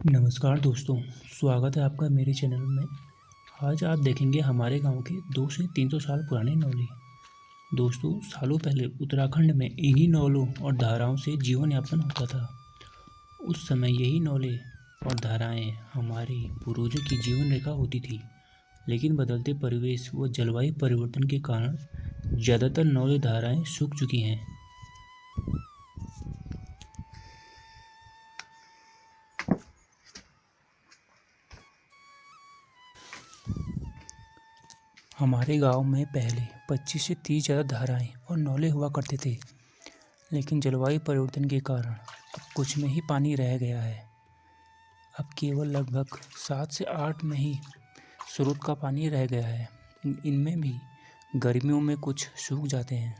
नमस्कार दोस्तों, स्वागत है आपका मेरे चैनल में। आज आप देखेंगे हमारे गांव के 200 से 300 साल पुराने नौले। दोस्तों, सालों पहले उत्तराखंड में इन्हीं नौलों और धाराओं से जीवन यापन होता था। उस समय यही नौले और धाराएं हमारे पूर्वजों की जीवन रेखा होती थी। लेकिन बदलते परिवेश व जलवायु परिवर्तन के कारण ज़्यादातर नौले धाराएं सूख चुकी हैं। हमारे गांव में पहले 25 से 30 ज़्यादा धाराएं और नौले हुआ करते थे, लेकिन जलवायु परिवर्तन के कारण अब कुछ में ही पानी रह गया है। अब केवल लगभग 7 से 8 में ही स्रोत का पानी रह गया है। इनमें भी गर्मियों में कुछ सूख जाते हैं।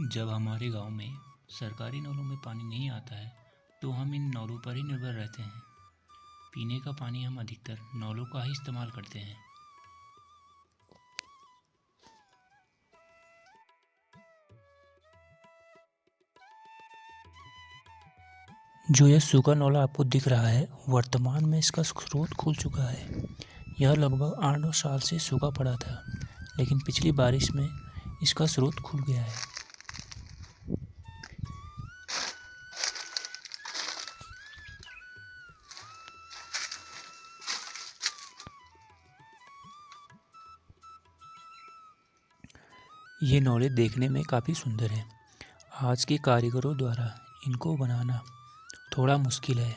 जब हमारे गांव में सरकारी नलों में पानी नहीं आता है तो हम इन नलों पर ही निर्भर रहते हैं। पीने का पानी हम अधिकतर नलों का ही इस्तेमाल करते हैं। जो यह सूखा नौला आपको दिख रहा है, वर्तमान में इसका स्रोत खुल चुका है। यह लगभग 8-9 साल से सूखा पड़ा था, लेकिन पिछली बारिश में इसका स्रोत खुल गया है। ये नौले देखने में काफ़ी सुंदर हैं। आज के कारीगरों द्वारा इनको बनाना थोड़ा मुश्किल है।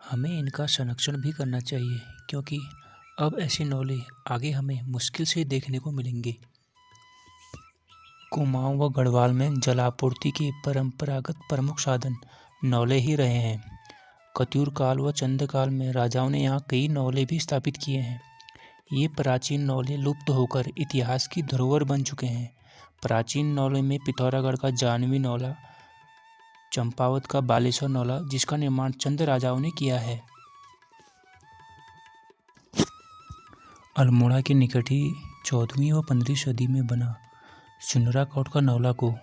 हमें इनका संरक्षण भी करना चाहिए, क्योंकि अब ऐसे नौले आगे हमें मुश्किल से देखने को मिलेंगे। कुमाऊं व गढ़वाल में जलापूर्ति के परंपरागत प्रमुख साधन नौले ही रहे हैं। कत्यूर काल व चंद काल में राजाओं ने यहाँ कई नौले भी स्थापित किए हैं। ये प्राचीन नौले लुप्त होकर इतिहास की धरोहर बन चुके हैं। प्राचीन नौले में पिथौरागढ़ का जानवी नौला, चंपावत का बालेश्वर नौला, जिसका निर्माण चंद राजाओं ने किया है। अल्मोड़ा के निकट ही 14वीं व 15वीं सदी में बना सुंदराकोट का नौला को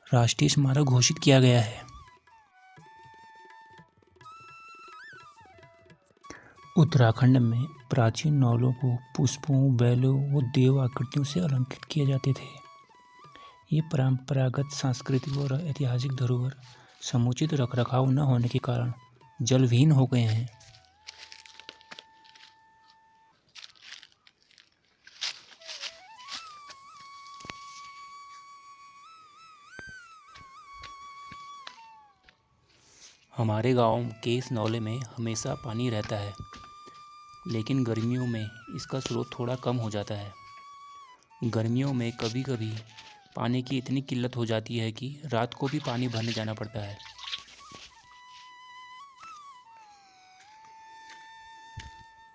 राष्ट्रीय स्मारक घोषित किया गया है। उत्तराखंड में प्राचीन नौलों को पुष्पों, बैलों व देव आकृतियों से अलंकृत किए जाते थे। ये परंपरागत सांस्कृतिक और ऐतिहासिक धरोहर समुचित रखरखाव न होने के कारण जलविहीन हो गए हैं। हमारे गांव के इस नौले में हमेशा पानी रहता है, लेकिन गर्मियों में इसका स्रोत थोड़ा कम हो जाता है। गर्मियों में कभी कभी पानी की इतनी किल्लत हो जाती है कि रात को भी पानी भरने जाना पड़ता है।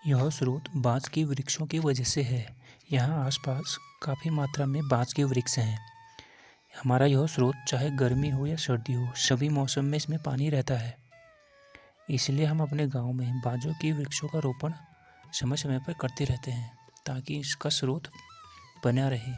यह स्रोत बांस के वृक्षों की वजह से है। यहाँ आसपास काफ़ी मात्रा में बांस के वृक्ष हैं। हमारा यह स्रोत चाहे गर्मी हो या सर्दी हो, सभी मौसम में इसमें पानी रहता है। इसलिए हम अपने गांव में बांजों के वृक्षों का रोपण समय समय पर करते रहते हैं, ताकि इसका स्रोत बना रहे।